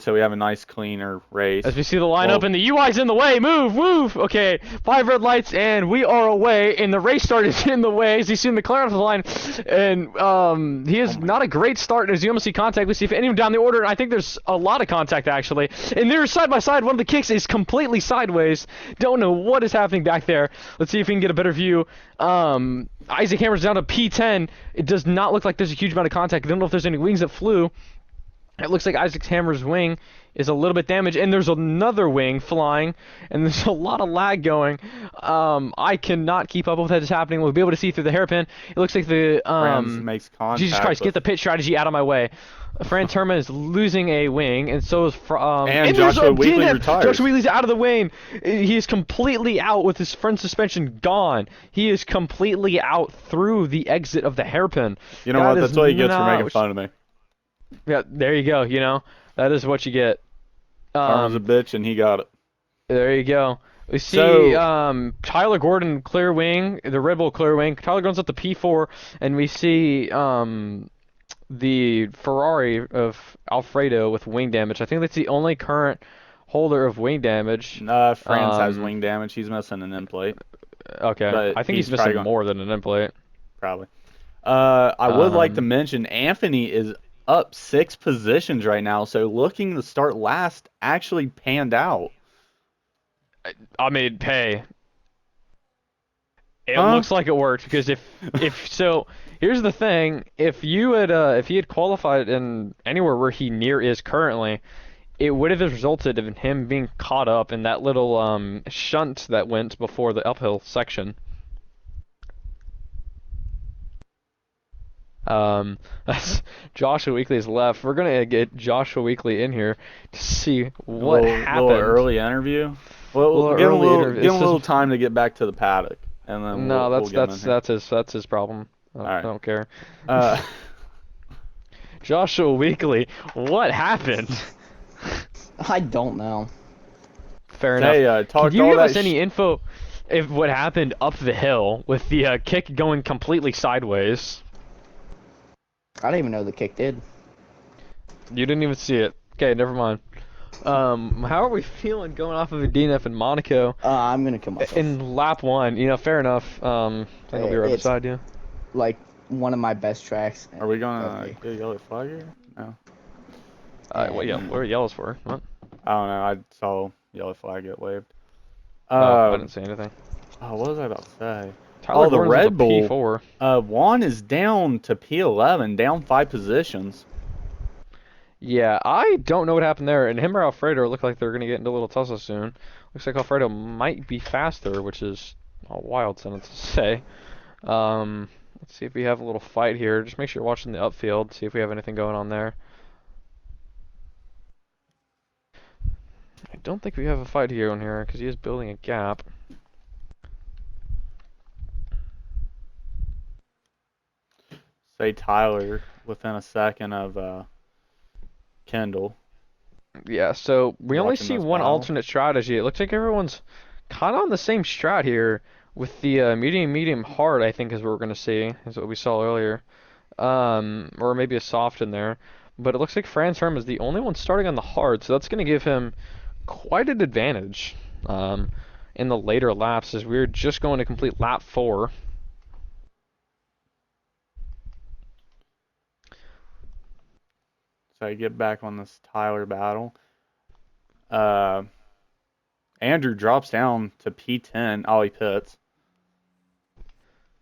so we have a nice cleaner race. As we see the lineup Well, and the UI's in the way. Move, move. Okay, 5 red lights and we are away. And the race start is in the way. As you see McLaren off the line, and he oh is my, not a great start. As you almost see contact, we see if anyone down the order. And I think there's a lot of contact actually. And they're side by side. One of the kicks is completely sideways. Don't know what is happening back there. Let's see if we can get a better view. Isaac Hammer's down to P10. It does not look like there's a huge amount of contact. I don't know if there's any wings that flew. It looks like Isaac Hammer's wing is a little bit damaged, and there's another wing flying, and there's a lot of lag going. I cannot keep up with what is happening. We'll be able to see through the hairpin. It looks like the Franz makes Jesus contact Christ, get the pit strategy out of my way. Fran Turman is losing a wing, and so is and Joshua Weekly retires. Joshua Weekly's out of the wing. He is completely out with his front suspension gone. He is completely out through the exit of the hairpin. You know what? That's what he gets for making fun of me. Yeah, there you go. You know, that is what you get. Farmer's a bitch, and he got it. There you go. We see Tyler Gordon clear wing, the Red Bull clear wing. Tyler Gordon's at the P4, and we see the Ferrari of Alfredo with wing damage. I think that's the only current holder of wing damage. Franz has wing damage. He's missing an end plate. Okay, but I think he's missing more than an end plate. Probably. I would like to mention Anthony is up 6 positions right now, so looking to start last actually panned out. I mean, hey, it looks like it worked because if so, here's the thing: if he had qualified in anywhere where he near is currently, it would have resulted in him being caught up in that little shunt that went before the uphill section. That's Joshua Weekly's left. We're gonna get Joshua Weekly in here to see what happened. Little early interview. Well, give him a little time to get back to the paddock, and then that's his problem. I don't care. Joshua Weekly, what happened? I don't know. Fair enough. Can you give us any info if what happened up the hill with the kick going completely sideways? I didn't even know the kick did. You didn't even see it. Okay, never mind. How are we feeling going off of a DNF in Monaco? I'm gonna kill myself. In lap 1, you know, fair enough. I think I'll be right beside you. Like one of my best tracks. Are we gonna get a yellow flag here? No. What are yellows for? What? I don't know. I saw yellow flag get waved. I didn't say anything. Oh, what was I about to say? Tyler the Red Bull. P4. Juan is down to P11, down 5 positions. Yeah, I don't know what happened there. And him or Alfredo look like they're going to get into a little tussle soon. Looks like Alfredo might be faster, which is a wild sentence to say. Let's see if we have a little fight here. Just make sure you're watching the upfield, see if we have anything going on there. I don't think we have a fight here on here, because he is building a gap. Say Tyler within a second of Kendall. Yeah, so we only see one alternate strategy. It looks like everyone's kind of on the same strat here with the medium, hard, I think is what we're going to see, is what we saw earlier. Or maybe a soft in there. But it looks like Franz Herm is the only one starting on the hard, so that's going to give him quite an advantage in the later laps, as we're just going to complete lap 4. So I get back on this Tyler battle. Andrew drops down to P10. Oh, he pits.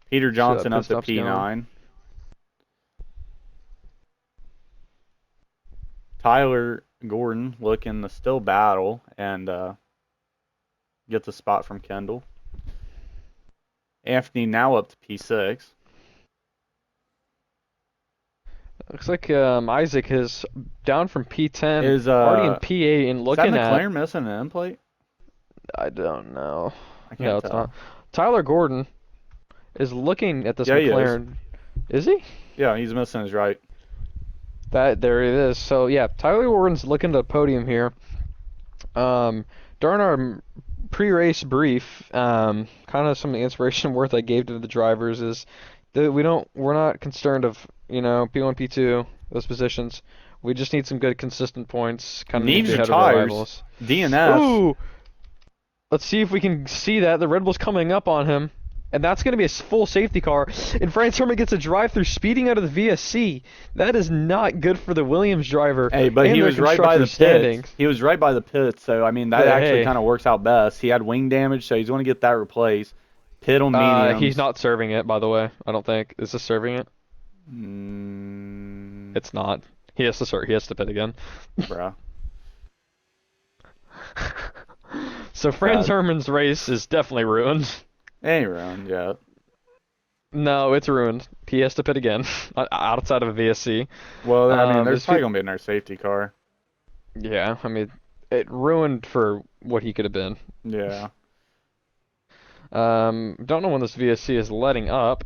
Peter Johnson up to P9. Going. Tyler Gordon looking to still battle and gets a spot from Kendall. Anthony now up to P6. Looks like Isaac is down from P10, is already in P8, and looking at. Is McLaren missing an end plate? I don't know. I can't tell. It's not. Tyler Gordon is looking at this McLaren. Is he? Yeah, he's missing his right. There it is. So yeah, Tyler Gordon's looking to the podium here. During our pre-race brief, kind of some of the inspiration worth I gave to the drivers is that we're not concerned of, you know, P1, P2, those positions. We just need some good, consistent points. Kind of need to Needs be your ahead of our tires. rivals. DNS. Ooh! Let's see if we can see that. The Red Bull's coming up on him. And that's going to be a full safety car. And Franz Herman gets a drive-through speeding out of the VSC. That is not good for the Williams driver. Hey, but and he their was right by the standings. pits. He was right by the pits, so I mean that But, actually hey. kind of works out best. He had wing damage, so he's going to get that replaced. Pit on mediums. He's not serving it, by the way. I don't think. Is this serving it? It's not. He has to serve. He has to pit again. Bruh. So Franz Herman's race is definitely ruined. Ain't ruined yet. No, it's ruined. He has to pit again, outside of a VSC. Well, I mean, there's probably going to be another safety car. Yeah, I mean, it ruined for what he could have been. Yeah. Don't know when this VSC is letting up.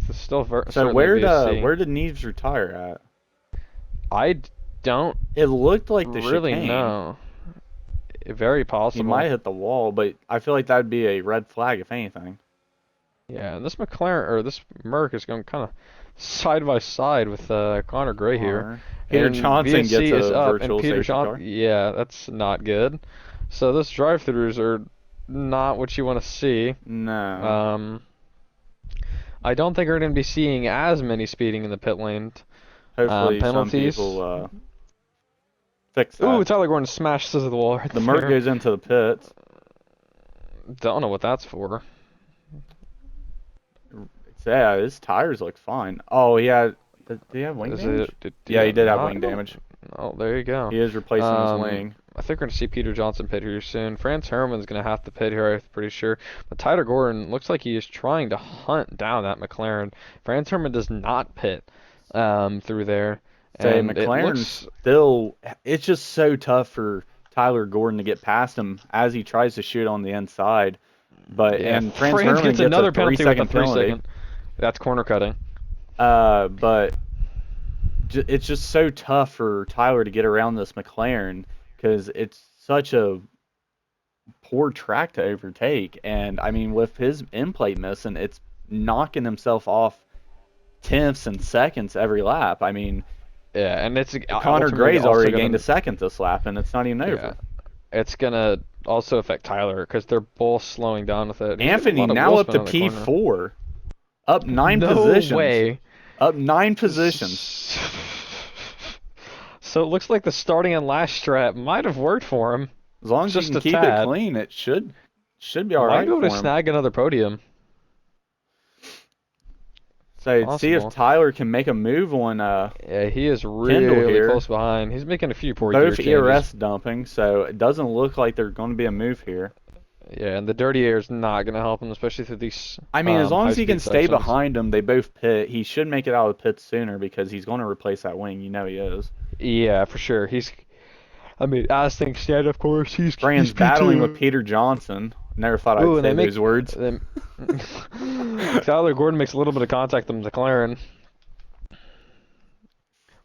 It's still So where did Neves retire at? I don't It looked like the really chicane. know. Very possible. He might hit the wall, but I feel like that'd be a red flag if anything. Yeah, and this McLaren or this Merc is going kind of side by side with Connor Gray here. Peter And Johnson VSC gets is a up, virtual and Peter safety car. Yeah, that's not good. So those drive-throughs are not what you want to see. No. I don't think we're going to be seeing as many speeding in the pit lane. Hopefully penalties. some people fix that. Ooh, Tyler Gordon smashed scissors the wall right The there. Merc goes into the pits. Don't know what that's for. Yeah, his tires look fine. Oh, did he have wing damage? Yeah, he did have wing damage. Oh, there you go. He is replacing his wing. I think we're going to see Peter Johnson pit here soon. Franz Herman's going to have to pit here, I'm pretty sure. But Tyler Gordon looks like he is trying to hunt down that McLaren. Franz Herman does not pit through there. Say, And McLaren's still... It's just so tough for Tyler Gordon to get past him as he tries to shoot on the inside. But and Franz Herman gets another a penalty with a 3-second penalty. 3-second. That's corner cutting. But it's just so tough for Tyler to get around this McLaren because it's such a poor track to overtake. And I mean, with his end plate missing, it's knocking himself off tenths and seconds every lap. I mean, yeah, and it's Connor Gray's already gained a second this lap, and it's not even over. It's gonna also affect Tyler because they're both slowing down with it. Anthony now up to P4, up 9 positions. No way. Up 9 positions. So it looks like the starting and last strat might have worked for him. As long as you can keep it clean, it should be all right. Might be able to snag another podium. So see if Tyler can make a move on yeah, he is really close behind. He's making a few poor both ERS dumping, so it doesn't look like there's going to be a move here. Yeah, and the dirty air is not going to help him, especially through these. I mean, as long as he can stay behind him, they both pit. He should make it out of the pit sooner because he's going to replace that wing. You know he is. Yeah, for sure. I mean, as things stand, of course, he's battling with Peter Johnson. Never thought I'd say those words. Tyler Gordon makes a little bit of contact with McLaren.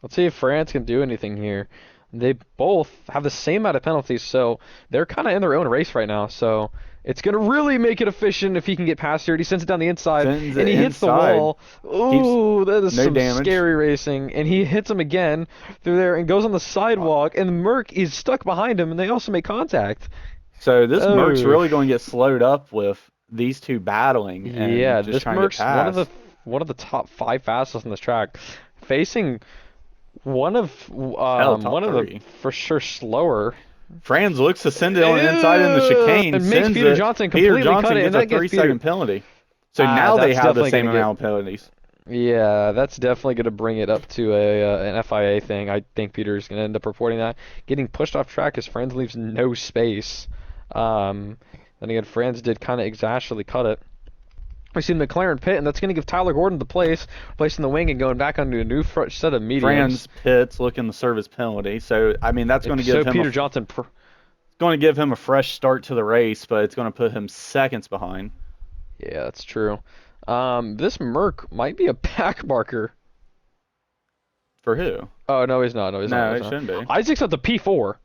Let's see if France can do anything here. They both have the same amount of penalties, so they're kind of in their own race right now. So it's going to really make it efficient if he can get past here. He sends it down the inside, and he hits the wall. Ooh, that is some scary racing. And he hits him again through there and goes on the sidewalk, and Merc is stuck behind him, and they also make contact. So this Merc's really going to get slowed up with these two battling. And yeah, just this trying Merc's to get past. one of the top 5 fastest on this track, facing one of the for sure slower. Franz looks to send it on the inside in the chicane. And makes Peter Johnson completely cut it, and that gets a 3-second penalty. So now they have the same amount of penalties. Yeah, that's definitely going to bring it up to an FIA thing. I think Peter's going to end up reporting that. Getting pushed off track as Franz leaves no space. Then again, Franz did kind of exactly cut it. We see McLaren pit, and that's going to give Tyler Gordon the place, placing the wing and going back onto a new set of mediums. Franz pits looking to serve his penalty. So, I mean, that's going to give him Peter Johnson going to give him a fresh start to the race, but it's going to put him seconds behind. Yeah, that's true. This Merc might be a back marker. For who? Oh, no, he's not. No, he's not. No, he shouldn't be. Isaac's up to P4.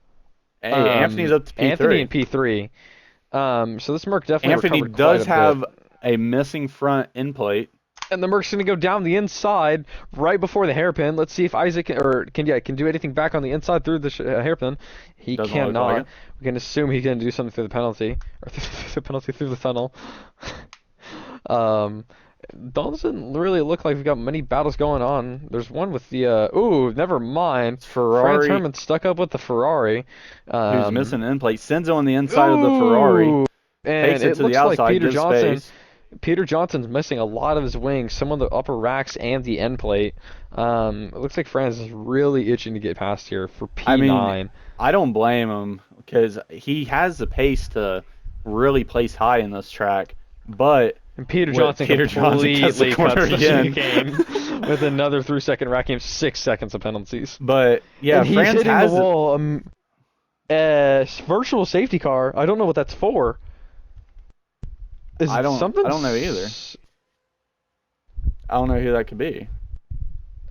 Hey, Anthony's up to P3. Anthony in P3. So this Merc definitely Anthony does have a missing front end plate. And the Merc's gonna go down the inside right before the hairpin. Let's see if Isaac can do anything back on the inside through the hairpin. He Doesn't look like cannot. it. We can assume he can do something through the penalty or through the tunnel. um, doesn't really look like we've got many battles going on. There's one with the ooh, never mind. It's Franz Ferrari Herman stuck up with the Ferrari. who's missing an end plate. Sends it on the inside of the Ferrari. Ooh, and Takes it it to the looks like outside, gives space. Peter Johnson's missing a lot of his wings, some of the upper racks and the end plate. It looks like Franz is really itching to get past here for P9. I mean, I don't blame him because he has the pace to really place high in this track, but And Peter What, Johnson Peter Johnson cuts the completely corner cuts again. the game with another 3-second rack game, 6 seconds of penalties. but yeah, And he's France hitting has the wall. Virtual safety car. I don't know what that's for. Is I don't something know either. I don't know who that could be.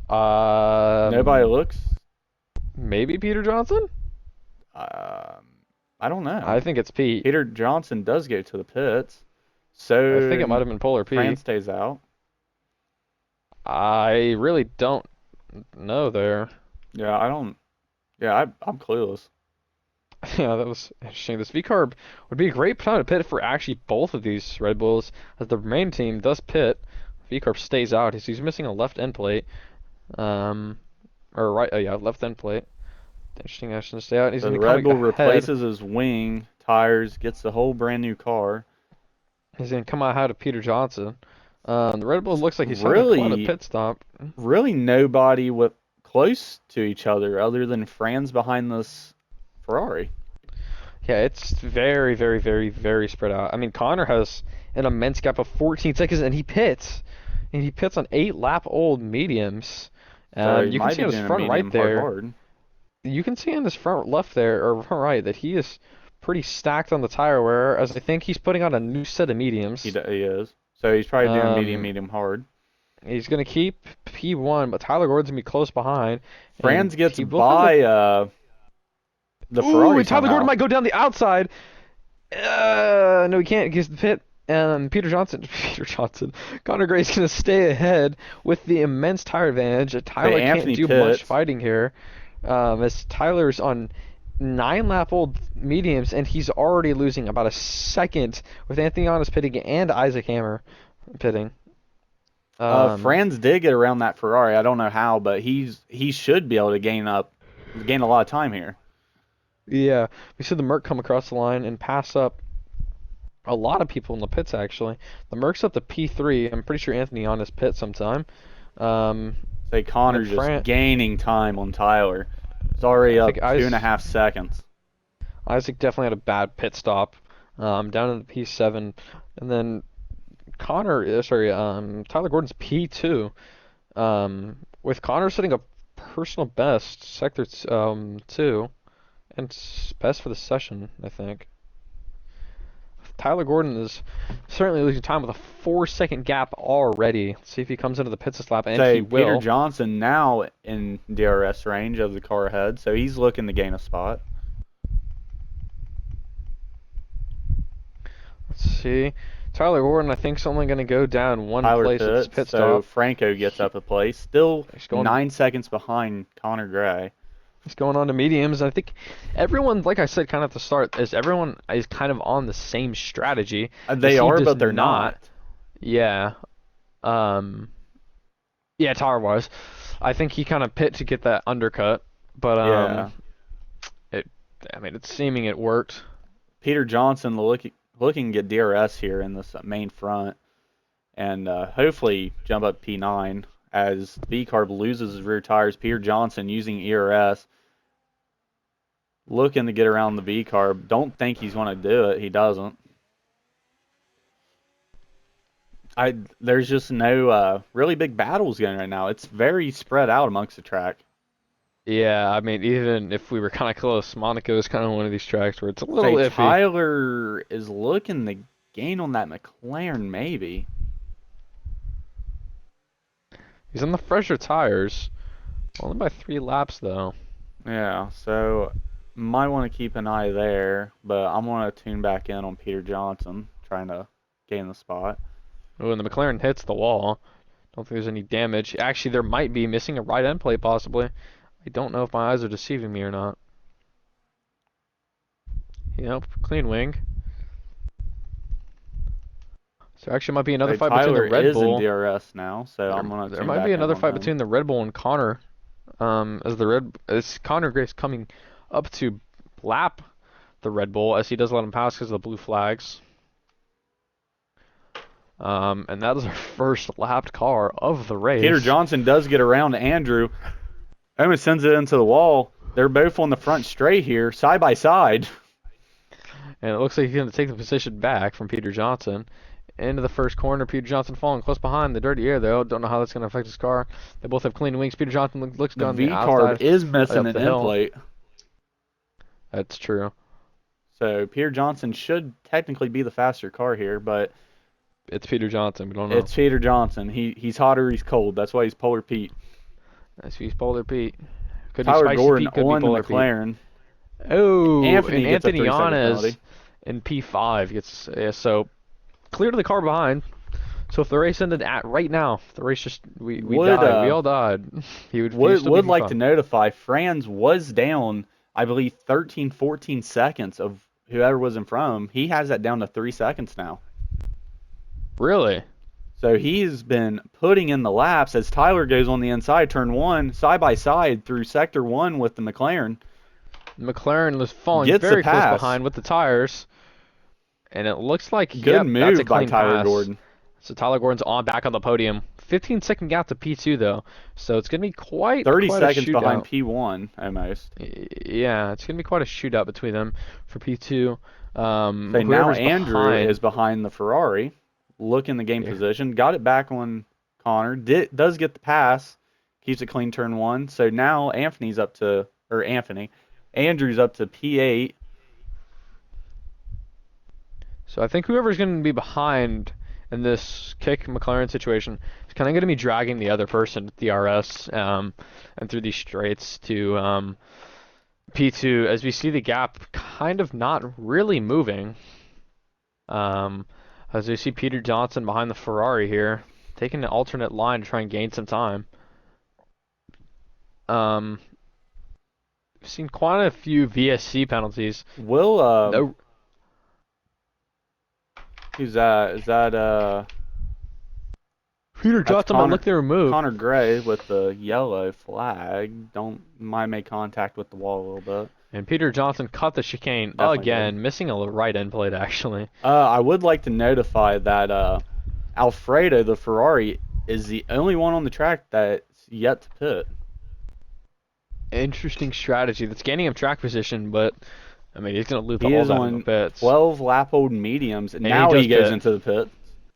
Nobody looks. Maybe Peter Johnson? I don't know. I think it's Pete. Peter Johnson does go to the pits, so I think it might have been Polar Pete. France stays out. I really don't know there. Yeah, I don't. Yeah, I'm clueless. Yeah, that was interesting. This V-Carb would be a great time to pit for actually both of these Red Bulls, as the main team does pit. V-Carb stays out. He's missing a left end plate. Or right, oh yeah, left end plate. Interesting action to stay out. He's So going the to Red Bull come ahead. replaces his wing tires, gets the whole brand new car. He's going to come out ahead of Peter Johnson. The Red Bull looks like he's having Really- quite a pit stop. Really, nobody close to each other than Franz behind this Ferrari. Yeah, it's very, very, very, very spread out. I mean, Connor has an immense gap of 14 seconds, and he pits. And he pits on 8-lap-old mediums. So he You can might see be on his doing a front medium right there. hard. You can see on his front left there, or front right, that he is pretty stacked on the tire wear, as I think he's putting on a new set of mediums. He is. So he's probably doing Um, medium hard. He's going to keep P1, but Tyler Gordon's going to be close behind. Franz and gets he will have by the Ferrari and Tyler somehow. Gordon might go down the outside. No, he can't. He gets the pit. Peter Johnson, Connor Gray's going to stay ahead with the immense tire advantage. Tyler can't Anthony do pits. much fighting here, as Tyler's on 9-lap-old mediums, and he's already losing about a second with Anthony Honest pitting and Isaac Hammer pitting. Franz did get around that Ferrari. I don't know how, but he should be able to gain a lot of time here. Yeah, we see the Merc come across the line and pass up a lot of people in the pits, actually. The Merc's up to P3. I'm pretty sure Anthony on his pit sometime. Say Connor's and just gaining time on Tyler. It's already I up think 2.5 seconds. Isaac definitely had a bad pit stop. Down in the P7. And then Tyler Gordon's P2. With Connor setting a personal best, sector 2. And best for the session, I think. Tyler Gordon is certainly losing time with a 4-second gap already. Let's see if he comes into the pits this lap, and Say he will. Peter Johnson now in DRS range of the car ahead, so he's looking to gain a spot. Let's see. Tyler Gordon, I think, is only going to go down one Tyler place at this pits, pit so stop. Franco gets up a place. Still He's going- 9 seconds behind Connor Gray. He's going on to mediums. I think everyone, like I said, kind of at the start, everyone is kind of on the same strategy. They He are, does but they're not. Yeah. Yeah, Tyler was. I think he kind of pit to get that undercut, but Yeah. it's seeming it worked. Peter Johnson looking to get DRS here in this main front, and hopefully jump up P9 as V-Carb loses his rear tires. Peter Johnson using ERS, looking to get around the V-Carb. Don't think he's going to do it. He doesn't. There's just no really big battles going right now. It's very spread out amongst the track. Yeah, I mean, even if we were kind of close, Monaco is kind of one of these tracks where it's a little Say iffy. Tyler is looking to gain on that McLaren, maybe. He's on the fresher tires. Only by 3 laps, though. Yeah, so might want to keep an eye there, but I'm going to tune back in on Peter Johnson, trying to gain the spot. Oh, and the McLaren hits the wall. Don't think there's any damage. Actually, there might be missing a right end plate possibly. I don't know if my eyes are deceiving me or not. Yep, clean wing. So actually might be another So fight between the Tyler Red is in Bull. DRS now, so I'm gonna There tune might be back in another on fight him. between the Red Bull and Connor. As Connor Grace coming up to lap the Red Bull as he does let him pass because of the blue flags. And that is our first lapped car of the race. Peter Johnson does get around Andrew. Almost sends it into the wall. They're both on the front straight here, side by side. And it looks like he's going to take the position back from Peter Johnson. Into the first corner, Peter Johnson falling close behind the dirty air, though. Don't know how that's going to affect his car. They both have clean wings. Peter Johnson looks The on V the carb outside, is missing up an the end hill. plate. That's true. So Peter Johnson should technically be the faster car here, but It's Peter Johnson. We don't know. it's Peter Johnson. He's hot or he's cold. That's why he's Polar Pete. That's he's Polar Pete. Could be Tyler Spicy Gordon Pete, could be on the Polar Pete. McLaren. Oh, Anthony and gets a Anthony 3-second Yanez penalty. in P5 gets so clear to the car behind. So if the race ended at right now, if the race just we died, we all died. He would still Would be like P5. to notify Franz was down, I believe, 13, 14 seconds of whoever was in front of him. He has that down to 3 seconds now. Really? So he's been putting in the laps as Tyler goes on the inside, turn 1, side by side through sector 1 with the McLaren. McLaren was falling Gets the very close pass. behind with the tires. And it looks like, Good yep, that's a move by clean Tyler pass. Gordon. So Tyler Gordon's back on the podium. 15-second gap to P2 though. So it's going to be quite 30 a seconds shootout. behind P1 almost. Yeah, it's going to be quite a shootout between them for P2. So now Whoever's Andrew behind, is behind the Ferrari, looking the game Yeah. position, got it back on Connor, does get the pass, keeps it clean turn 1. So now Andrew's up to P8. So I think whoever's going to be behind in this kick McLaren situation is kind of going to be dragging the other person to DRS and through these straights to P2 as we see the gap kind of not really moving. As we see Peter Johnson behind the Ferrari here, taking an alternate line to try and gain some time. We've seen quite a few VSC penalties. Will No, who's that? Is that Peter Johnson might look to remove. Connor Gray with the yellow flag? Might make contact with the wall a little bit. And Peter Johnson cut the chicane Definitely again, did. missing a right end plate actually. I would like to notify that Alfredo, the Ferrari, is the only one on the track that's yet to pit. Interesting strategy that's gaining him track position, but I mean he's gonna loop He all is that in on the pits. 12 lap old mediums, and And now he he does goes pit. into the pit.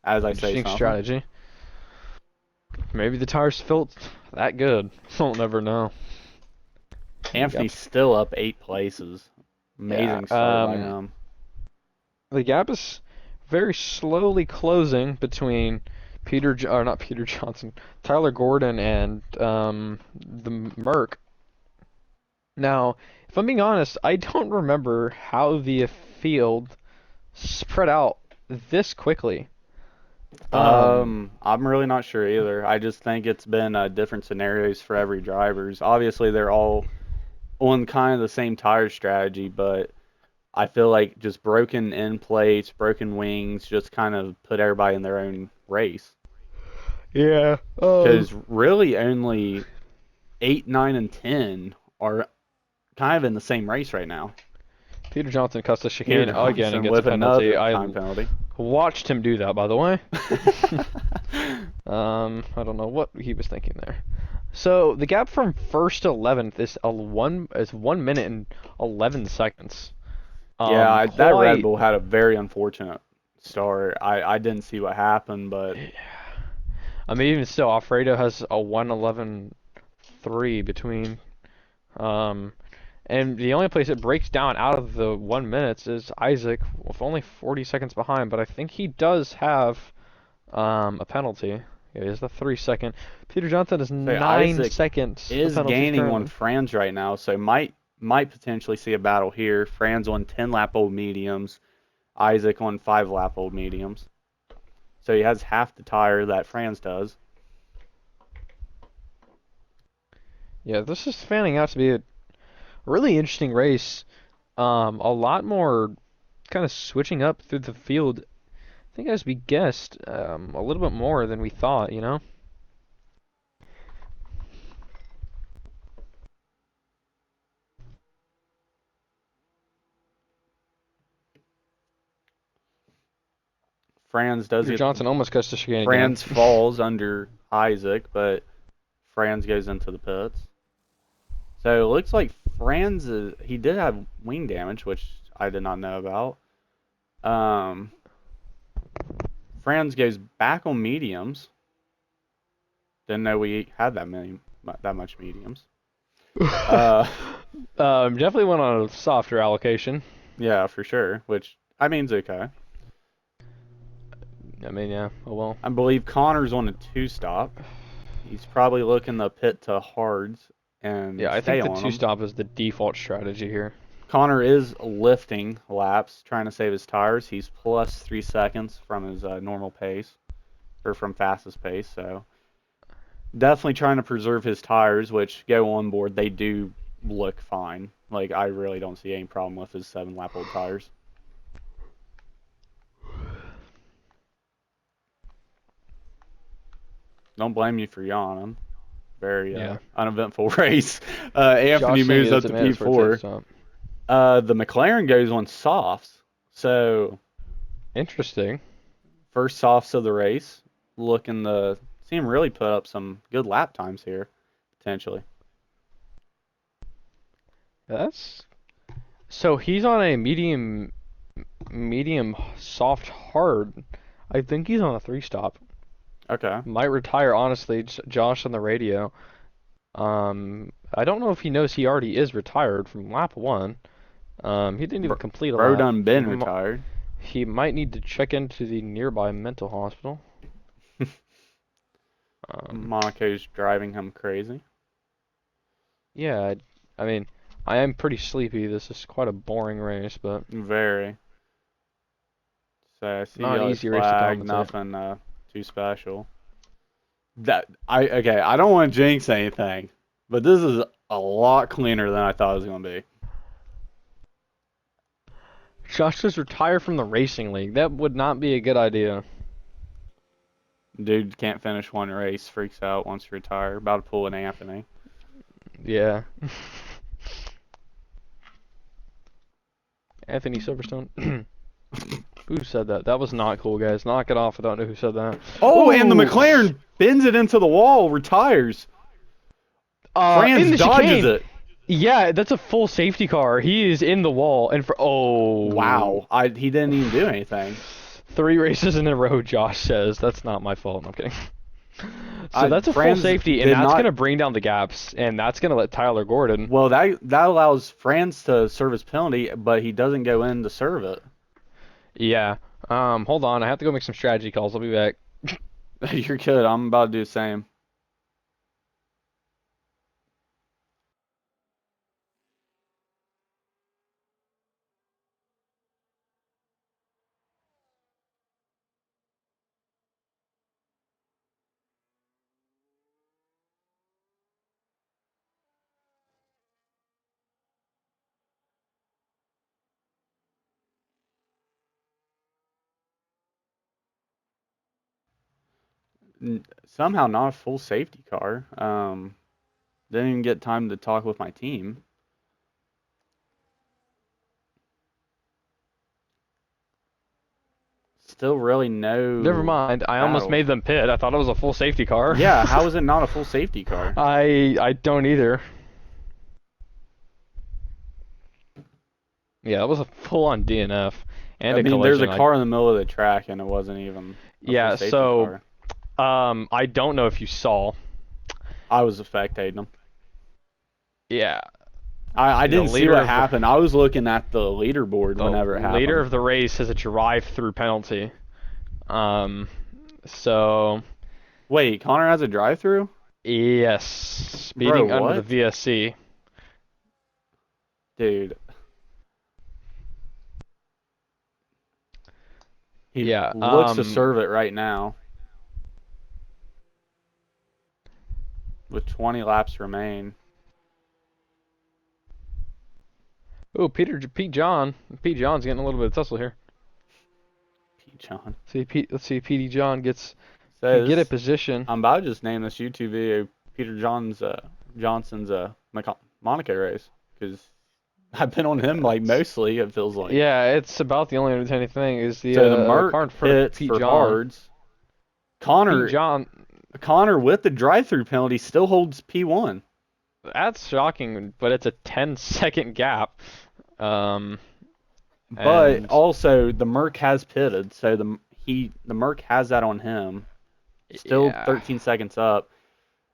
As I say, Interesting something. strategy. Maybe the tires felt that good. We'll never know. Anthony's still up 8 places. Amazing start by him. The gap is very slowly closing between not Peter Johnson, Tyler Gordon and the Merc. Now, if I'm being honest, I don't remember how the field spread out this quickly. I'm really not sure either. I just think it's been different scenarios for every drivers. Obviously, they're all on kind of the same tire strategy, but I feel like just broken end plates, broken wings, just kind of put everybody in their own race. Yeah. Because really only 8, 9, and 10 are kind of in the same race right now. Peter Johnson cuts the Peter chicane again and Johnson gets a with penalty. another I time penalty. watched him do that, by the way. I don't know what he was thinking there. So the gap from first to 11th is 1 minute and 11 seconds. That Red Bull had a very unfortunate start. I didn't see what happened, but I mean, even still, Alfredo has a 1:11.3 between. And the only place it breaks down out of the 1 minute is Isaac with only 40 seconds behind, but I think he does have a penalty. Yeah, he has the 3 second. Peter Johnson is 9 Isaac seconds. is gaining on Franz right now, so might potentially see a battle here. Franz on 10 lap old mediums, Isaac on 5 lap old mediums. So he has half the tire that Franz does. Yeah, this is fanning out to be a really interesting race. A lot more kind of switching up through the field. I think as we guessed, a little bit more than we thought, you know? Franz does Peter get Johnson almost goes to chicane again. Franz falls under Isaac, but Franz goes into the pits. So it looks like he did have wing damage, which I did not know about. Franz goes back on mediums. Didn't know we had that much mediums. Uh, Definitely went on a softer allocation. yeah, for sure. Which I mean is okay. I mean, yeah, oh well. I believe Connor's on a 2-stop. He's probably looking to pit to hards and Yeah, I stay think the on them. two-stop is the default strategy here. Connor is lifting laps, trying to save his tires. He's plus 3 seconds from his normal pace, or from fastest pace. So definitely trying to preserve his tires, which go on board. They do look fine. Like I really don't see any problem with his 7-lap-old tires. Don't blame you for yawning. Very Yeah. uneventful race. Anthony Josh saying moves he up doesn't to manage for a pit P4. stop. The McLaren goes on softs. So Interesting. first softs of the race. Looking to see him really put up some good lap times here, potentially. That's so he's on a medium soft hard. I think he's on a 3-stop. Okay. Might retire honestly, Josh on the radio. I don't know if he knows he already is retired from lap 1. He didn't even complete a Bro lap. done been retired. He might need to check into the nearby mental hospital. Monaco's driving him crazy. Yeah, I mean, I am pretty sleepy. This is quite a boring race, but Very. So I see not an yellow easy race to flag, commentate. nothing too special. Okay, I don't want to jinx anything, but this is a lot cleaner than I thought it was gonna be. Josh just retired from the racing league. That would not be a good idea. Dude can't finish one race, freaks out, wants to retire. About to pull an Anthony. Yeah. Anthony Silverstone. Who said that? That was not cool, guys. Knock it off. I don't know who said that. Oh, and the Ooh. McLaren bends it into the wall, retires. In Franz the dodges chicane. it. Yeah, that's a full safety car. He is in the wall, and Wow, he didn't even do anything. 3 races in a row, Josh says. That's not my fault. I'm kidding. So that's a full Franz safety, and did that's not- gonna bring down the gaps, and that's gonna let Tyler Gordon. Well, that allows Franz to serve his penalty, but he doesn't go in to serve it. Yeah. Hold on. I have to go make some strategy calls. I'll be back. You're good. I'm about to do the same. Somehow not a full safety car. Didn't even get time to talk with my team. Still really no. Never mind. I almost battles. made them pit. I thought it was a full safety car. Yeah, how is it not a full safety car? I don't either. Yeah, it was a full-on DNF and I a mean, collision. there's a car in the middle of the track, and it wasn't even a Yeah, full safety so car. I don't know if you saw. I was spectating them. Yeah. I The didn't see leader what of the- happened. I was looking at the leaderboard whenever it The happened. leader of the race has a drive-through penalty. So Wait, Connor has a drive-through? yes, speeding under the what? VSC. Dude. He Yeah, looks to serve it right now. With 20 laps remain. Oh, Pete John. Pete John's getting a little bit of tussle here. Pete John. Let's see if Petey John can get a Says position. I'm about to just name this YouTube video Johnson's Monaco race because I've been on him like mostly. It feels like. Yeah, it's about the only entertaining thing is the So the car Merc in front of pits Pete for John. hards. Pete John, Connor with the drive-through penalty still holds P1. that's shocking, but it's a 10-second gap. But And also the Merc has pitted, so the Merc has that on him. Still yeah. 13 seconds up.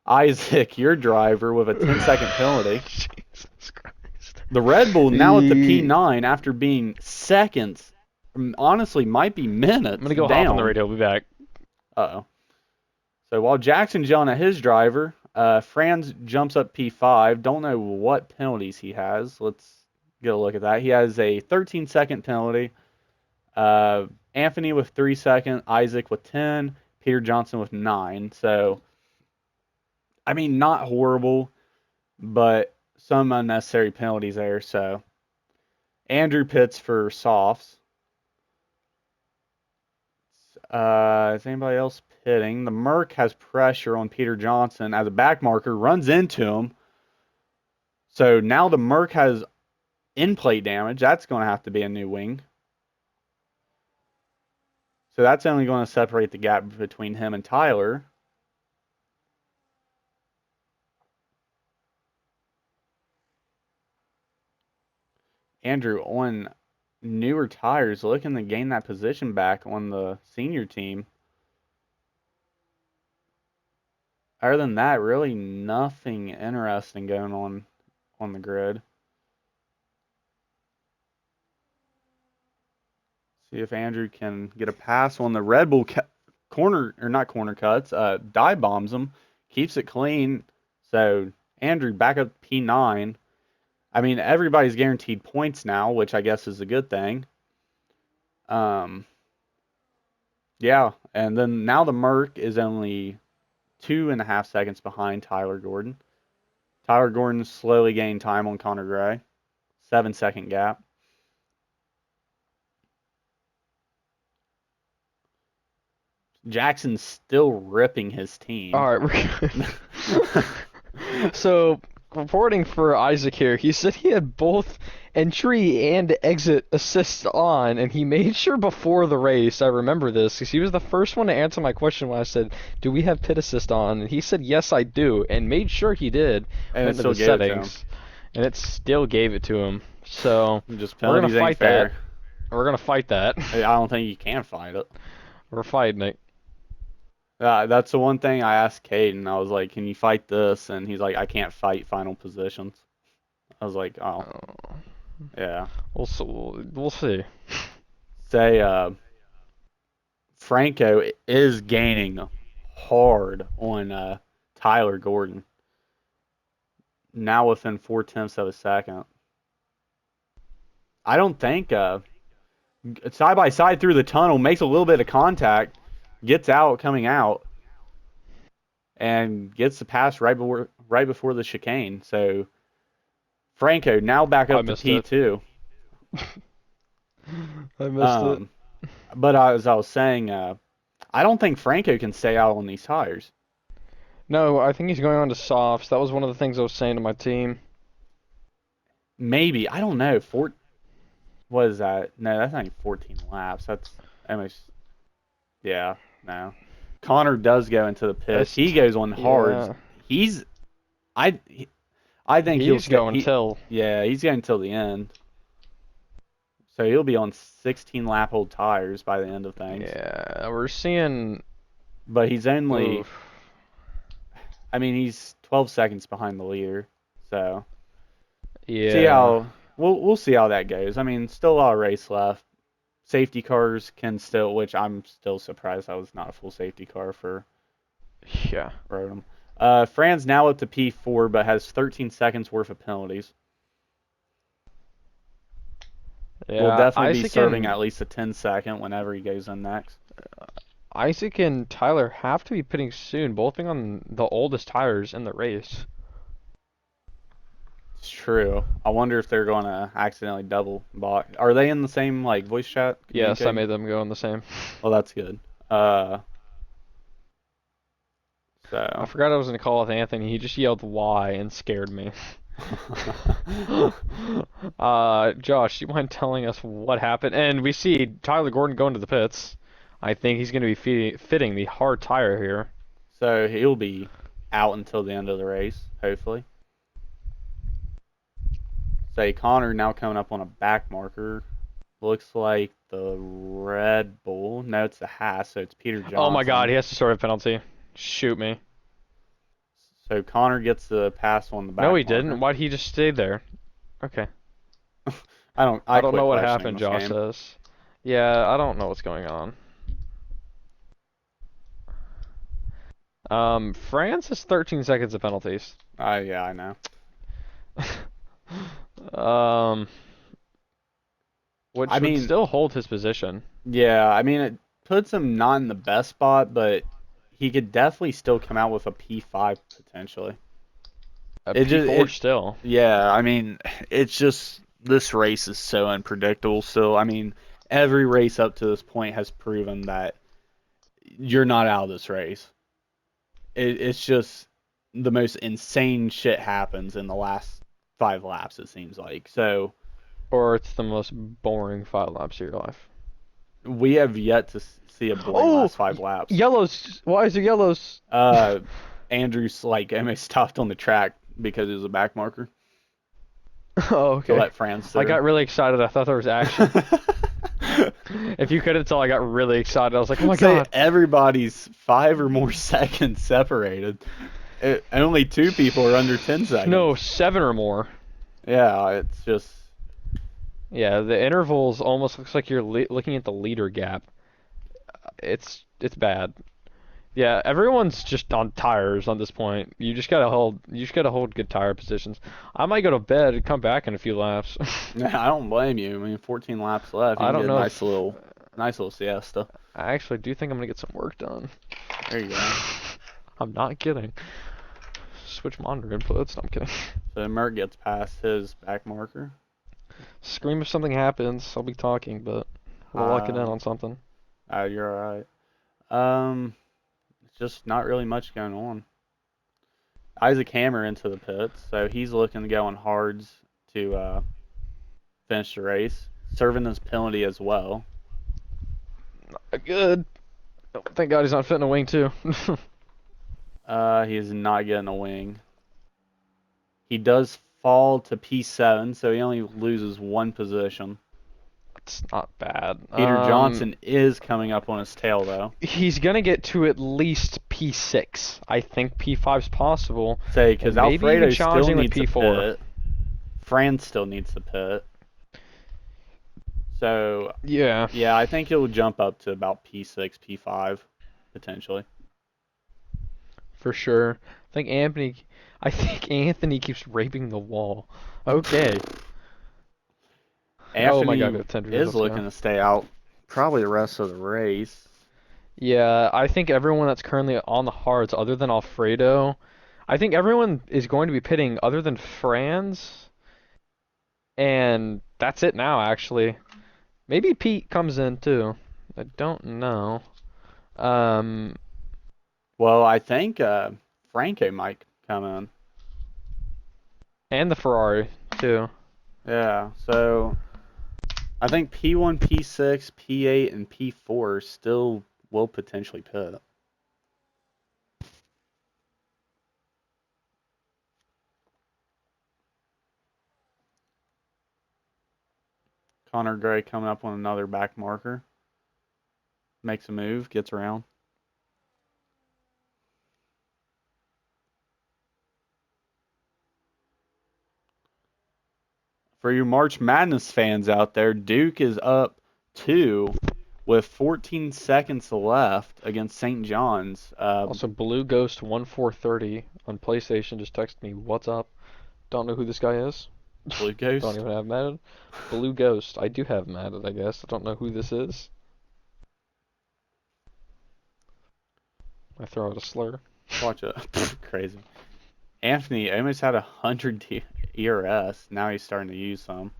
Isaac, your driver, with a 10-second penalty. Jesus Christ. The Red Bull now at the P9 after being seconds, honestly might be minutes I'm gonna go down. hop on the radio. I'll be back. Uh-oh. So while Jackson's yelling at his driver, Franz jumps up P5. Don't know what penalties he has. Let's get a look at that. He has a 13-second penalty. Anthony with 3 seconds, Isaac with 10, Peter Johnson with 9. So, I mean, not horrible, but some unnecessary penalties there. So, Andrew pits for softs. Is anybody else pitting? The Merc has pressure on Peter Johnson as a back marker, runs into him. So now the Merc has in-plate damage. That's going to have to be a new wing. So that's only going to separate the gap between him and Tyler. Andrew on newer tires looking to gain that position back on the senior team. Other than that, really nothing interesting going on the grid. See if Andrew can get a pass on the Red Bull corner, or not corner cuts, dive bombs them, keeps it clean. So Andrew back up P9. I mean, everybody's guaranteed points now, which I guess is a good thing. Yeah, and then now the Merc is only 2.5 seconds behind Tyler Gordon. Tyler Gordon slowly gained time on Connor Gray. 7-second gap. Jackson's still ripping his team. All right, we're good. So, reporting for Isaac here, he said he had both entry and exit assists on, and he made sure before the race, I remember this, because he was the first one to answer my question when I said, do we have pit assist on? And he said, yes, I do, and made sure he did. And Went it into still the gave it to him. settings, and it still gave it to him. So, Just we're going penalties to ain't fight fair. that. We're going to fight that. I don't think you can fight it. We're fighting it. That's the one thing I asked Caden. I was like, can you fight this? And he's like, I can't fight final positions. I was like, oh, yeah. We'll see. Say, Franco is gaining hard on Tyler Gordon. Now within 0.4 of a second. I don't think side by side through the tunnel, makes a little bit of contact, gets out coming out, and gets the pass right before the chicane. So Franco now back up to P2. I missed it. But as I was saying, I don't think Franco can stay out on these tires. No, I think he's going on to softs. That was one of the things I was saying to my team. Maybe. I don't know. What is that? No, that's not even 14 laps. That's almost... Yeah, no. Connor does go into the pits. He goes on hards. Yeah. I think he's going till... Yeah, he's going till the end. So he'll be on 16 lap old tires by the end of things. Yeah, we're seeing... But he's only... Oof. I mean, he's 12 seconds behind the leader. So... Yeah. See how... We'll see how that goes. I mean, still a lot of race left. Safety cars can still... Which I'm still surprised that was not a full safety car for... Yeah. Rodham. Fran's now up to P4, but has 13 seconds worth of penalties. Yeah, Will definitely Isaac be serving at least a 10-second whenever he goes in next. Isaac and Tyler have to be pitting soon, both being on the oldest tires in the race. It's true. I wonder if they're going to accidentally double bot. Are they in the same like voice chat Yes, I communicating? made them go in the same. Well, that's good. Uh, I so. forgot I was gonna call with Anthony. He just yelled "Y" and scared me. Josh, you mind telling us what happened? And we see Tyler Gordon going to the pits. I think he's gonna be fitting the hard tire here. So he'll be out until the end of the race, hopefully. Say Connor now coming up on a back marker. Looks like the Red Bull. No, it's the Haas, so it's Peter Oh my God, Johnson. he has to sort of penalty. Shoot me. So Connor gets the pass on the back No, he marker. didn't. Why'd he just stay there? Okay. I I don't quit know what questioning happened, this Josh game. says. Yeah, I don't know what's going on. France is 13 seconds of penalties. Yeah, I know. Um, I which would mean, still hold his position. yeah, I mean it puts him not in the best spot, but he could definitely still come out with a P5 potentially. A It just P4 still. yeah, I mean, it's just this race is so unpredictable. So, I mean, every race up to this point has proven that you're not out of this race. It's just the most insane shit happens in the last 5 laps, it seems like. So, Or it's the most boring 5 laps of your life. we have yet to see a boring Oh! last 5 laps. Yellows! Why is there yellows? Uh, Andrews, like, almost stopped on the track because it was a back marker Oh, to okay. let France I through. got really excited. I thought there was action. If you couldn't tell, I got really excited. I was like, oh my Say God. everybody's 5 or more seconds separated. Only 2 people are under 10 seconds. No, 7 or more. Yeah, it's just. Yeah, the intervals almost looks like you're looking at the leader gap. It's bad. Yeah, everyone's just on tires on this point. You just gotta hold good tire positions. I might go to bed and come back in a few laps. I don't blame you. I mean, 14 laps left. You I can don't get a know nice little siesta. I actually do think I'm gonna get some work done. There you go. I'm not kidding. Switch monitor inputs. No, I'm kidding. So Mert gets past his back marker. Scream if something happens. I'll be talking, but we'll lock it in on something. You're all right. It's just not really much going on. Isaac Hammer into the pits, so he's looking to go on hards to finish the race, serving his penalty as well. Good. Oh, thank God he's not fitting a wing too. He is not getting a wing. He does fall to P7, so he only loses 1 position. It's not bad. Peter Johnson is coming up on his tail, though. He's gonna get to at least P6. I think P5's possible. Say, because Maybe even Alfredo still challenging with needs to P4. pit. Fran still needs to pit. So, Yeah. yeah, I think he'll jump up to about P6, P5, potentially. For sure. I think Anthony keeps raping the wall. Okay. Anthony Oh my God, we have 10 viewers. is looking to stay out probably the rest of the race. Yeah, I think everyone that's currently on the hards, other than Alfredo, I think everyone is going to be pitting other than Franz, and that's it now, actually. Maybe Pete comes in too. I don't know. Um, Well, I think Franco might come in. and the Ferrari too. Yeah, so I think P1, P6, P8, and P4 still will potentially pit. Connor Gray coming up on another back marker. Makes a move, gets around. For you March Madness fans out there, Duke is up 2 with 14 seconds left against St. John's. Also, Blue Ghost 1430 on PlayStation just texted me, "What's up?" Don't know who this guy is. Blue Ghost. Don't even have Madden. Blue Ghost. I do have Madden, I guess. I don't know who this is. I throw out a slur. Watch it. Crazy. Anthony almost had ERS. Now he's starting to use some.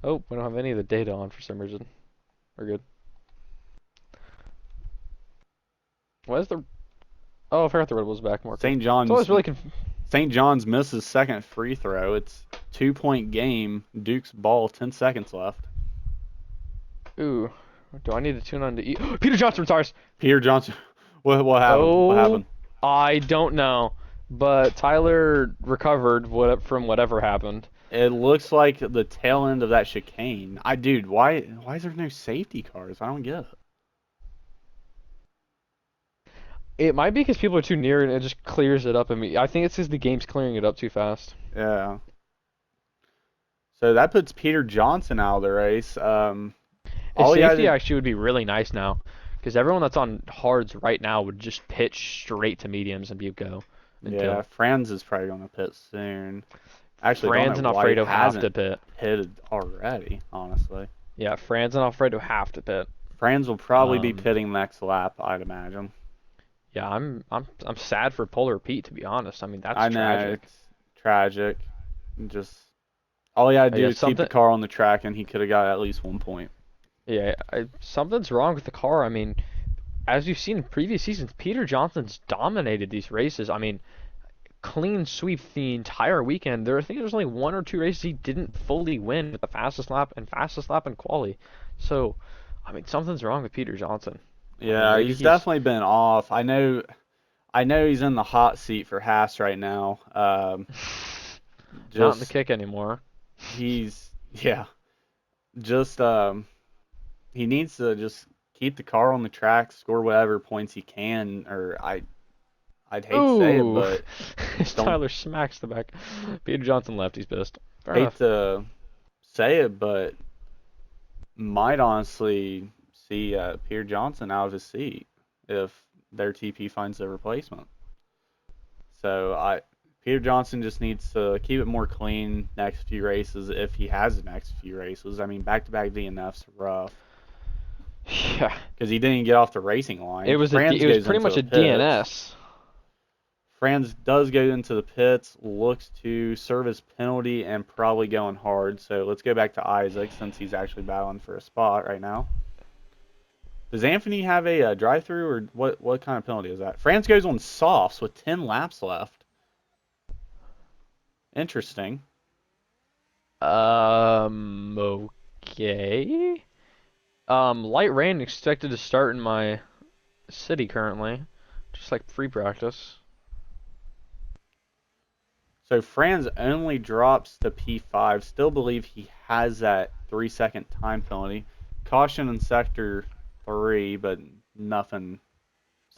Oh, we don't have any of the data on for some reason. We're good. Why is the... Oh, I forgot the Red Bull's back more. St. So I was John's really St. John's misses second free throw. It's 2-point game. Duke's ball, 10 seconds left. Ooh. Do I need to tune on to Peter Johnson retires. Peter Johnson. What happened? Oh, What happened? I don't know. But Tyler recovered from whatever happened. It looks like the tail end of that chicane. Dude, why is there no safety cars? I don't get it. It might be because people are too near and it just clears it up. I think it's because the game's clearing it up too fast. Yeah. So that puts Peter Johnson out of the race. A safety actually would be really nice now, because everyone that's on hards right now would just pitch straight to mediums and be a go. Yeah, Franz is probably going to pit soon. Actually, Franz and Alfredo have to pit. Pitted already, honestly. Yeah, Franz and Alfredo have to pit. Franz will probably be pitting next lap, I'd imagine. Yeah, I'm sad for Polar Pete, to be honest. I mean, that's tragic. I know, it's tragic. Just all he had to do is keep the car on the track, and he could have got at least 1 point. Yeah, something's wrong with the car. I mean, as we've seen in previous seasons, Peter Johnson's dominated these races. I mean, clean sweep the entire weekend. I think there's only 1 or 2 races he didn't fully win with the fastest lap in quali. So, I mean, something's wrong with Peter Johnson. Yeah, he's definitely been off. I know he's in the hot seat for Haas right now. Not in the kick anymore. He needs to just keep the car on the track, score whatever points he can, or I'd hate to say it, but Tyler smacks the back. Peter Johnson left, he's pissed. Fair enough. To say it, but might honestly see Peter Johnson out of his seat if their TP finds a replacement. So Peter Johnson just needs to keep it more clean next few races if he has the next few races. I mean, back-to-back DNFs rough. Yeah. Because he didn't get off the racing line. It was pretty much a DNS. Franz does go into the pits, looks to serve his penalty and probably going hard. So let's go back to Isaac since he's actually battling for a spot right now. Does Anthony have a drive-through, or what kind of penalty is that? Franz goes on softs with 10 laps left. Interesting. Okay. Light rain expected to start in my city currently. Just like free practice. So Franz only drops to P5. Still believe he has that 3-second time penalty. Caution in sector 3, but nothing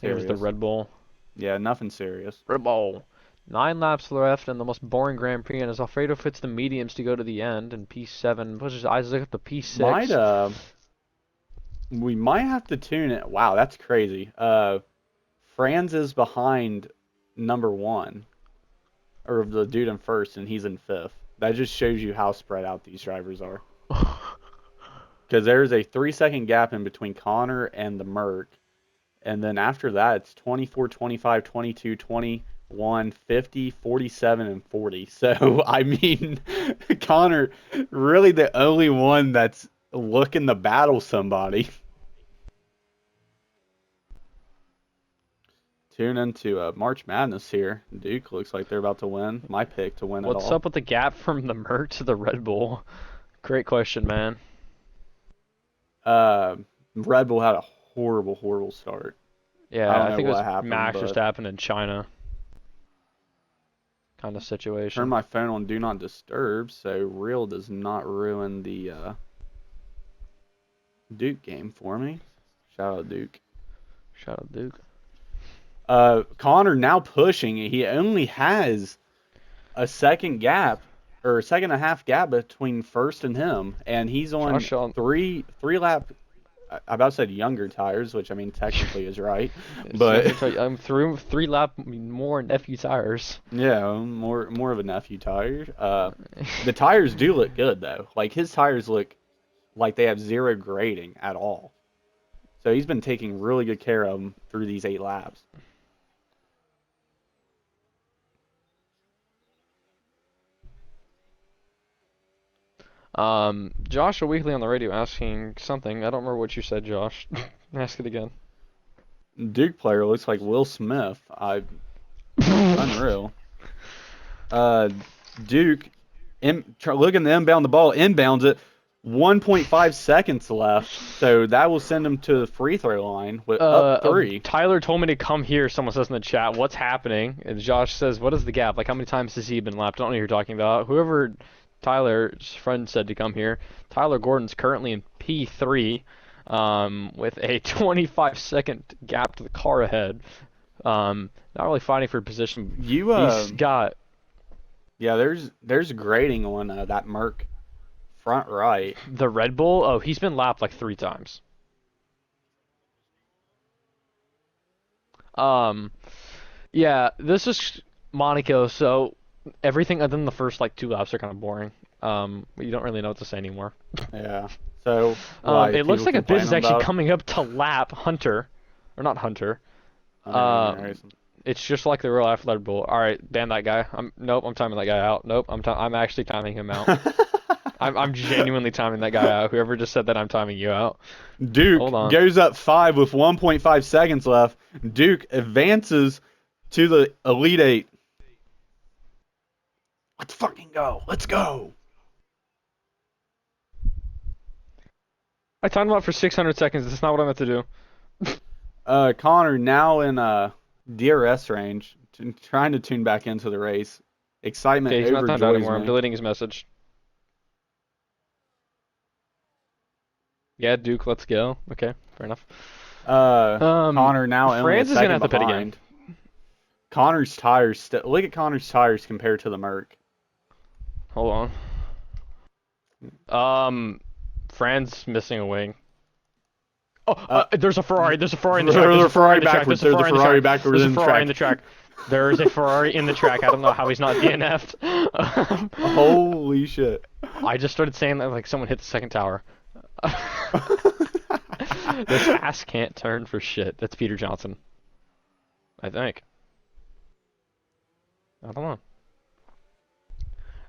serious. I think it was the Red Bull. Yeah, nothing serious. Red Bull. 9 laps left in the most boring Grand Prix, and as Alfredo fits the mediums to go to the end, and P7 pushes Isaac up to P6. We might have to tune it. Wow, that's crazy. Franz is behind number 1, or the dude in first, and he's in 5th. That just shows you how spread out these drivers are. Because there's a 3-second gap in between Connor and the Merc. And then after that, it's 24, 25, 22, 21, 50, 47, and 40. So, I mean, Connor, really the only one that's looking to battle somebody. Tune into March Madness here. Duke looks like they're about to win. My pick to win it all. What's up with the gap from the Merc to the Red Bull? Great question, man. Red Bull had a horrible start. Yeah, I think it was Max just happened in China. Kind of situation. Turn my phone on Do Not Disturb so Real does not ruin the Duke game for me. Shout out Duke. Shout out Duke. Connor now pushing. He only has a second gap, or a second and a half gap between first and him, and he's on three lap. I about said younger tires, which I mean technically is right, but I'm through 3 lap more nephew tires. Yeah, more of a nephew tire. The tires do look good though. Like his tires look like they have 0 grading at all. So he's been taking really good care of them through these 8 laps. Joshua Weekly on the radio asking something. I don't remember what you said, Josh. Ask it again. Duke player looks like Will Smith. Unreal. Duke, looking to inbound the ball, inbounds it. 1.5 seconds left, so that will send him to the free throw line with up 3. Tyler told me to come here. Someone says in the chat, "What's happening?" And Josh says, "What is the gap? Like, how many times has he been lapped?" I don't know what you're talking about. Whoever Tyler's friend said to come here. Tyler Gordon's currently in P3, with a 25-second gap to the car ahead. Not really fighting for position. He's got. Yeah, there's grading on that Merc front right. The Red Bull. Oh, he's been lapped like 3 times. Yeah, this is Monaco, so everything other than the first like 2 laps are kind of boring. You don't really know what to say anymore. Yeah. So it looks like a bit is actually coming up to lap Hunter, or not Hunter. It's just like the real life Red Bull. All right, ban that guy. Nope, I'm timing that guy out. Nope, I'm actually timing him out. I'm genuinely timing that guy out. Whoever just said that, I'm timing you out. Duke goes up 5 with 1.5 seconds left. Duke advances to the Elite 8. Let's fucking go. Let's go. I timed him out for 600 seconds. That's not what I meant to do. Connor now in DRS range, trying to tune back into the race. Excitement okay, he's not timed out anymore. me. I'm deleting his message. Yeah, Duke, let's go. Okay, fair enough. Connor now only Franz a is gonna second have to behind. pit again. Connor's tires. Look at Connor's tires compared to the Merc. Hold on. Franz missing a wing. Oh, there's a Ferrari. There's a Ferrari in the track. There's a Ferrari backwards. There's a Ferrari backwards in the track. There's a Ferrari in the track. I don't know how he's not DNF'd. Holy shit. I just started saying that like someone hit the second tower. This ass can't turn for shit. That's Peter Johnson. I think. I don't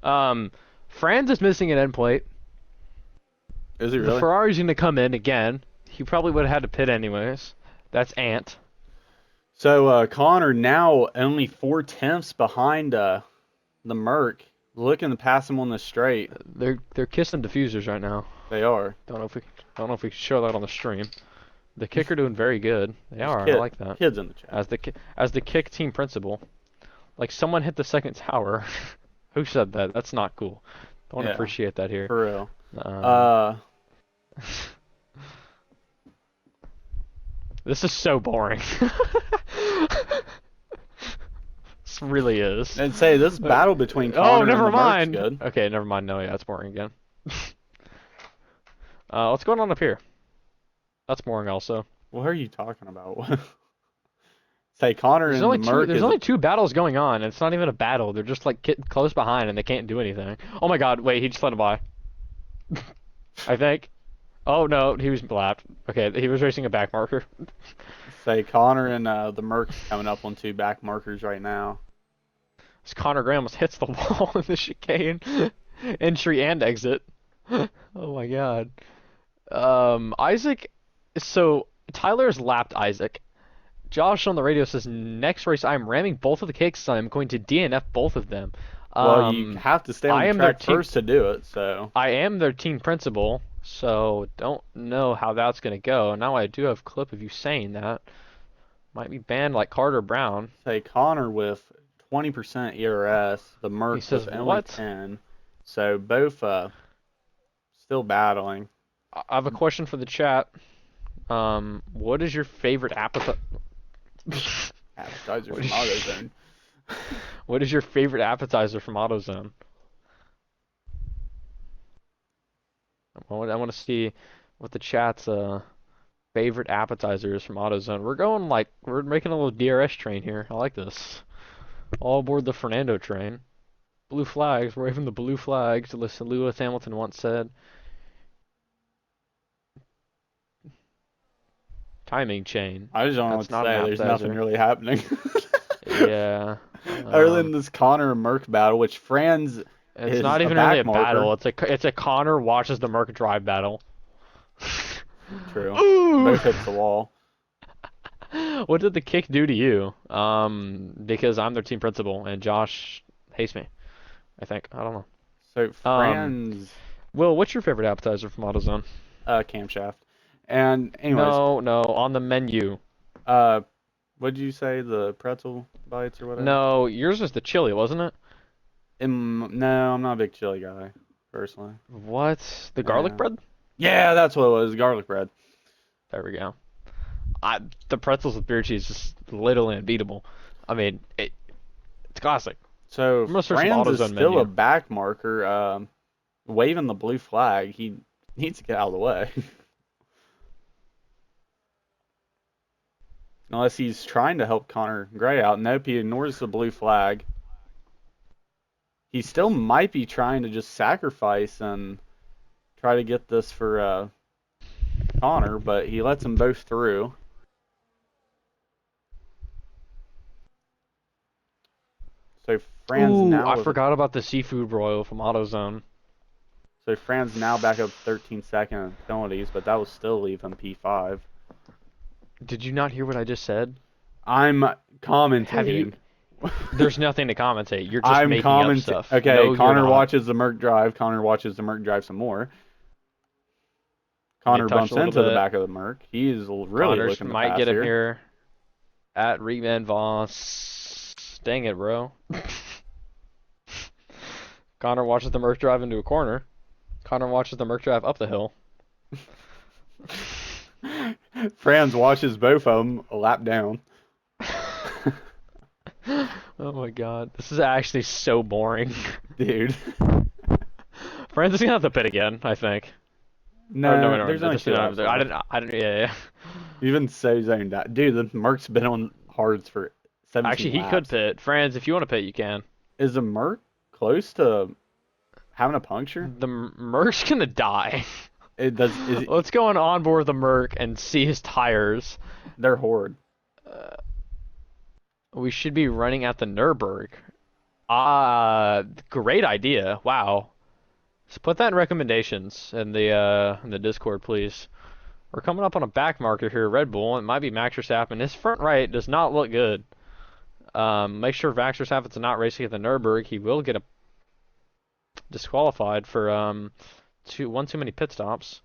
know. Franz is missing an end plate. Is he really? The Ferrari's gonna come in again. He probably would have had to pit anyways. That's Ant. So Connor now only 4/10 behind the Merc, looking to pass him on the straight. They're kissing diffusers right now. They are. Don't know if we can show that on the stream. The kicker doing very good. They are. I like that. Kids in the chat. As the kick team principal, like someone hit the second tower. Who said that? That's not cool. Don't appreciate that here. For real. This is so boring. This really is. And say this battle between Connor and the Merc's good. Okay, never mind. No, yeah, it's boring again. What's going on up here? That's boring also. What are you talking about? Say Connor and the Merc. There's only 2 battles going on, and it's not even a battle. They're just like close behind, and they can't do anything. Oh my god! Wait, he just let him by. I think. Oh no, he was lapped. Okay, he was racing a back marker. Say Connor and the Merc's coming up on 2 back markers right now. As Connor Graham almost hits the wall in the chicane, entry and exit. Oh my god. Isaac. So Tyler's lapped Isaac. Josh on the radio says next race I'm ramming both of the kicks. So I'm going to DNF both of them. Well, you have to stay on the track first to do it. So I am their team principal. So don't know how that's gonna go. Now I do have a clip of you saying that. Might be banned like Carter Brown. Say Connor with 20% ERS. The Merc with only 10. So both still battling. I have a question for the chat. What is your favorite appetizer? Appetizer from AutoZone. What is your favorite appetizer from AutoZone? I want to see what the chat's favorite appetizer is from AutoZone. We're making a little DRS train here. I like this. All aboard the Fernando train. Blue flags. We're waving the blue flags. Lewis Hamilton once said. Timing chain. I just don't know what to say. There's nothing really happening. Yeah. Other than this Connor and Merc battle, which Franz It's is not a even really back a battle. marker. It's a Connor watches the Merc drive battle. True. Ooh! Both hits the wall. What did the kick do to you? Because I'm their team principal and Josh hates me. I think. I don't know. So Um, Franz, Will, what's your favorite appetizer from AutoZone? camshaft. And anyways, No, no, on the menu. uh, what did you say? The pretzel bites or whatever? No, yours was the chili, wasn't it? No, I'm not a big chili guy, personally. What? The garlic Yeah. bread? Yeah, that's what it was. Garlic bread. There we go. The pretzels with beer cheese is literally unbeatable. I mean, it's classic. So I'm gonna search some Franz is AutoZone still a menu. back marker, waving the blue flag. He needs to get out of the way. Unless he's trying to help Connor Gray out. Nope, he ignores the blue flag. He still might be trying to just sacrifice and try to get this for Connor, but he lets them both through. So Franz Ooh, now I with forgot about the seafood broil from AutoZone. so Franz now back up 13-second penalties, but that will still leave him P5. Did you not hear what I just said? I'm Have you? commentating. There's nothing to commentate. You're just I'm making up commentating. stuff. Okay, No, you're Connor not. watches the Merc drive. Connor watches the Merc drive some more. They Connor touch bumps a little into the bit. back of the Merc. He's really Connors looking to might pass get him here. here at Reed Van Voss. Dang it, bro. Connor watches the Merc drive into a corner. Connor watches the Merc drive up the hill. Franz watches both of them a lap down. Oh my god, this is actually so boring. Dude. Franz is gonna have to pit again, I think. Or no, No, no, there's no, only just 2 laps I left. didn't, yeah. Even so zoned out. Dude, the Merc's been on hards for 17 Actually, he could laps. pit. Franz, if you want to pit, you can. Is the Merc close to having a puncture? The Merc's gonna die. It does. Let's go on onboard the Merc and see his tires. They're horde. We should be running at the Nürburg. Great idea. Wow. So put that in recommendations in the Discord, please. We're coming up on a back marker here, Red Bull. It might be Max Verstappen. His front right does not look good. Make sure Max Verstappen's not racing at the Nürburg. He will get disqualified for one too many pit stops.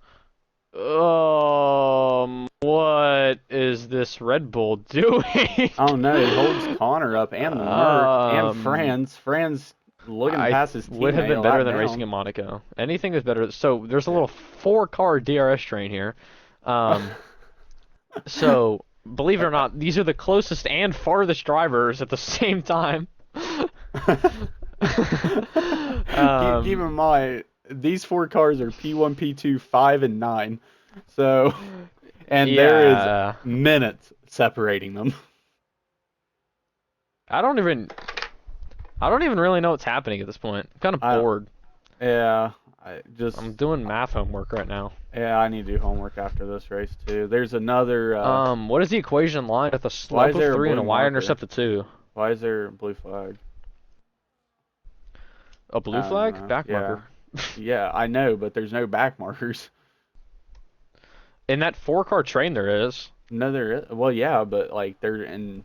What is this Red Bull doing? Oh no, he holds Connor up and the Merc and Um, Franz. Franz looking I past his would have teammate a been better lap than racing down. in Monaco. Anything is better. So there's a Yeah. little 4-car DRS train here. So believe it or not, these are the closest and farthest drivers at the same time. Keep in mind, these 4 cars are P1, P2, 5, and 9. So, and there is Yeah, minutes separating them. I don't even really know what's happening at this point. I'm kind of I- bored. Yeah, I'm doing math homework right now. yeah, I need to do homework after this race too. There's another. What is the equation line with a Why slope is of there a 3 and a blue y-intercept of 2? Why is there a blue flag? A blue I don't flag? know. Back Yeah. marker. Yeah, I know, but there's no back markers. In that 4-car train there is. No, there is. Well, yeah, but like they're in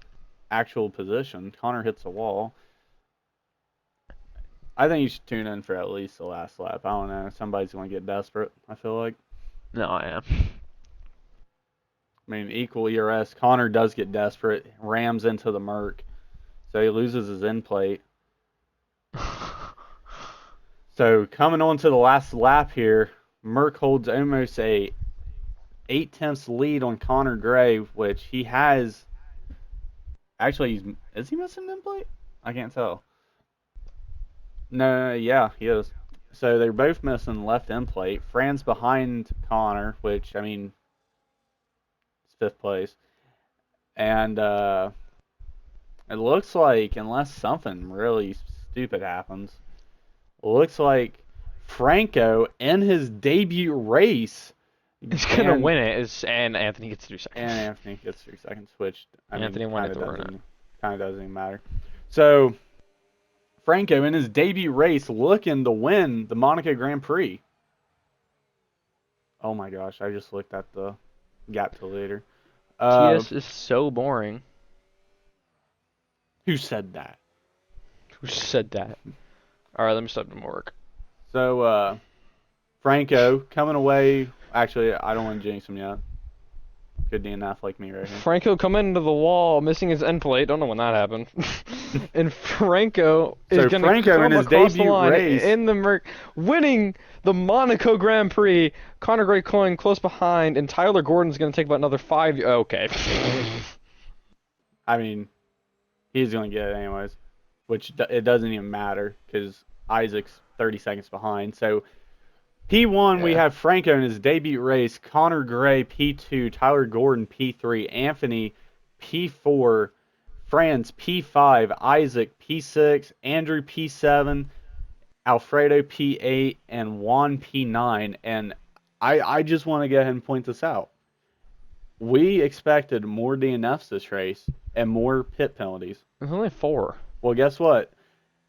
actual position. Connor hits the wall. I think you should tune in for at least the last lap. I don't know. Somebody's going to get desperate, I feel like. No, I am. I mean, equal ERS. Connor does get desperate, rams into the Merc, so he loses his end plate. So coming on to the last lap here, Merc holds almost a 8/10 lead on Connor Gray, which he has. Actually, is he missing an end plate? I can't tell. No, yeah, he is. So they're both missing left end plate. Fran's behind Connor, which I mean, it's 5th place, and it looks like unless something really stupid happens, it looks like Franco in his debut race. He's gonna win it, and Anthony gets 3 seconds. And Anthony gets 3 seconds, which I Anthony mean, won it to win it. kind of doesn't even matter. So Franco in his debut race looking to win the Monaco Grand Prix. Oh my gosh, I just looked at the gap to later. TS is so boring. Who said that? Who said that? Alright, let me stop doing more work. So, Franco coming away. Actually, I don't want to jinx him yet. Good DNF like me right here. Franco coming into the wall, missing his end plate. Don't know when that happened. And Franco is So going to Franco in come his across the debut line race. in the winning the Monaco Grand Prix. Connor Gray Coyne close behind, and Tyler Gordon's going to take about another 5. Okay. I mean, he's going to get it anyways, which it doesn't even matter because Isaac's 30 seconds behind. So P1, we Yeah. have Franco in his debut race, Connor Gray P2, Tyler Gordon P3, Anthony P4, Franz P5, Isaac P6, Andrew P7, Alfredo P8, and Juan P9. And I just want to go ahead and point this out. We expected more DNFs this race and more pit penalties. There's only 4. Well, guess what?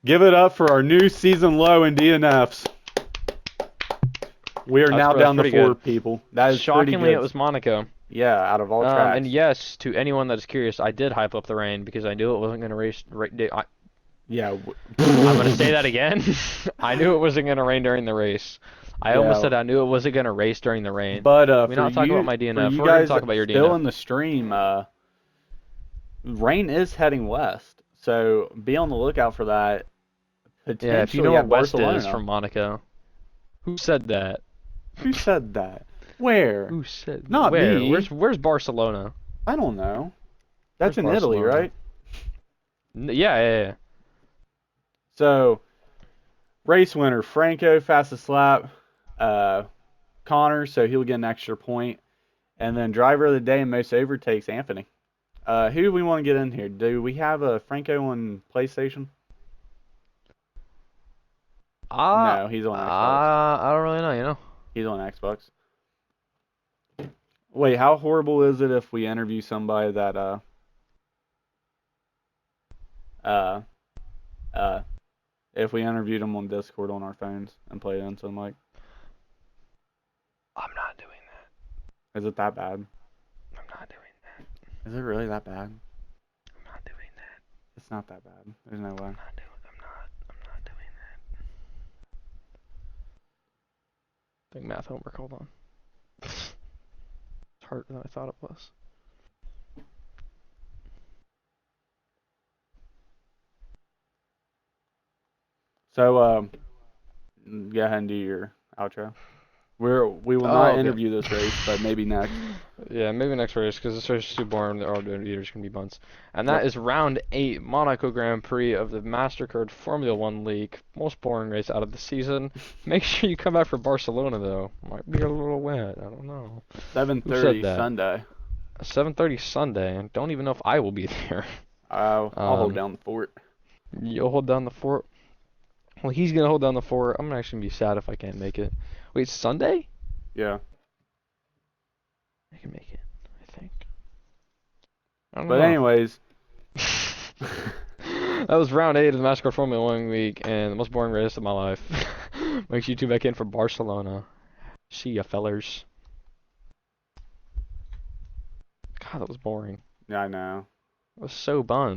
Give it up for our new season low in DNFs. We are now down to 4 good. people. That is Shockingly, pretty good. it was Monaco. Yeah, out of all tracks. And yes, to anyone that is curious, I did hype up the rain because I knew it wasn't going to race. Yeah. I'm going to say that again. I knew it wasn't going to rain during the race. I almost said I knew it wasn't going to race during the rain. But We're not talking about my DNF. you We're going guys to talk about your still DNF. in the stream, rain is heading west. So be on the lookout for that. Potentially Yeah, if you know at what west Barcelona. is from Monaco. Who said that? Who said that? Where? Who said? Not Where? me. Where's Barcelona? I don't know. That's Where's in Italy, Barcelona? right? Yeah. So, race winner, Franco, fastest lap. Connor, so he'll get an extra point. And then driver of the day and most overtakes, Anthony. Who do we want to get in here? Do we have a Franco on PlayStation? No, he's on Xbox. I don't really know, you know. He's on Xbox. Wait, how horrible is it if we interview somebody that if we interviewed them on Discord on our phones and played into them, like, I'm not doing that. is it that bad? I'm not doing that. Is it really that bad? I'm not doing that. It's not that bad. There's no way. I'm not doing that. Big math homework, hold on. It's harder than I thought it was. So, go ahead and do your outro. We will not okay. interview this race, but maybe next. Yeah, maybe next race, because this race is too boring. All the interviewers can be bunts. And that is round 8, Monaco Grand Prix of the MasterCard Formula 1 League. Most boring race out of the season. Make sure you come back for Barcelona, though. Might be a little wet. I don't know. 7:30 that? Sunday. 7:30 Sunday. Don't even know if I will be there. I'll hold down the fort. You'll hold down the fort? Well, he's going to hold down the fort. I'm actually going to be sad if I can't make it. Wait, Sunday? Yeah. I can make it, I think. I don't But know. anyways, That was round 8 of the MasterCard Formula 1 week, and the most boring race of my life. Make sure you tune back in for Barcelona. See ya, fellers. God, that was boring. yeah, I know. It was so bun.